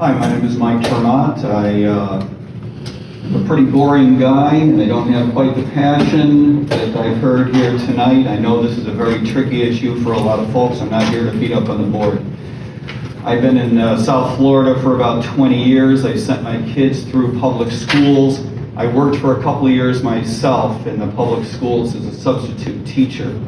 Hi, my name is ter Maat. I'm a pretty boring guy, and I don't have quite the passion that I've heard here tonight. I know this is a very tricky issue for a lot of folks. I'm not here to beat up on the board. I've been in South Florida for about 20 years. I sent my kids through public schools. I worked for a couple of years myself in the public schools as a substitute teacher.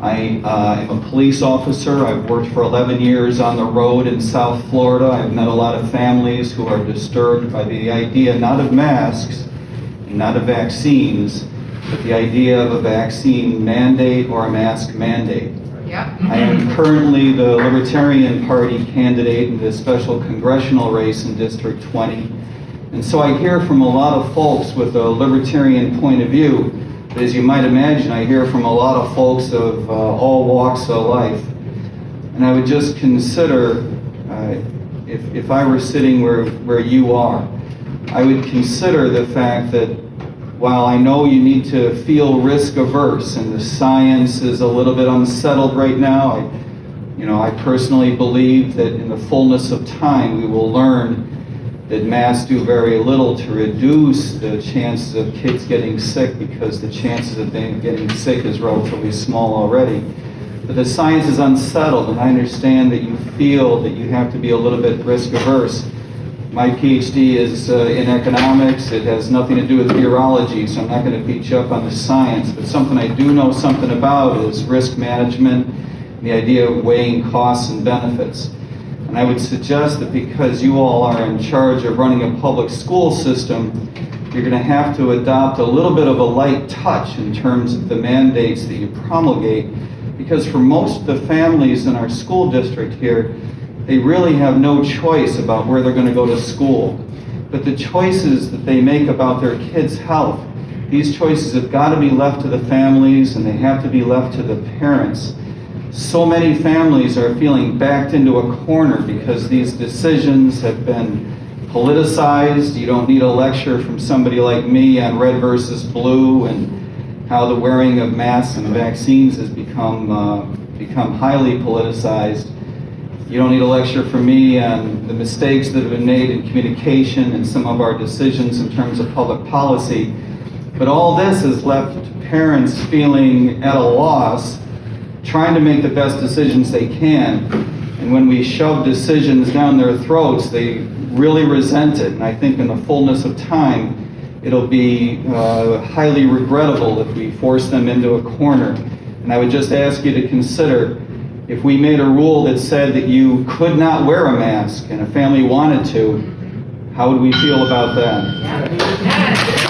I am a police officer. I've worked for 11 years on the road in South Florida. I've met a lot of families who are disturbed by the idea not of masks and not of vaccines, but the idea of a vaccine mandate or a mask mandate. Yep. I am currently the Libertarian Party candidate in the special congressional race in District 20. And so I hear from a lot of folks with a libertarian point of view. As you might imagine, I hear from a lot of folks of all walks of life. And I would just consider, if I were sitting where you are, I would consider the fact that while I know you need to feel risk averse and the science is a little bit unsettled right now, I personally believe that in the fullness of time we will learn that masks do very little to reduce the chances of kids getting sick, because the chances of them getting sick is relatively small already. But the science is unsettled, and I understand that you feel that you have to be a little bit risk averse. My PhD is in economics. It has nothing to do with virology, so I'm not going to beat you up on the science. But something I do know something about is risk management, the idea of weighing costs and benefits. And I would suggest that because you all are in charge of running a public school system, you're going to have to adopt a little bit of a light touch in terms of the mandates that you promulgate, because for most of the families in our school district here, they really have no choice about where they're going to go to school. But the choices that they make about their kids' health, these choices have got to be left to the families, and they have to be left to the parents. So many families are feeling backed into a corner because these decisions have been politicized. You don't need a lecture from somebody like me on red versus blue and how the wearing of masks and vaccines has become highly politicized. You don't need a lecture from me on the mistakes that have been made in communication and some of our decisions in terms of public policy. But all this has left parents feeling at a loss, trying to make the best decisions they can, and when we shove decisions down their throats, they really resent it. And I think in the fullness of time, it'll be highly regrettable if we force them into a corner. And I would just ask you to consider, if we made a rule that said that you could not wear a mask and a family wanted to, how would we feel about that?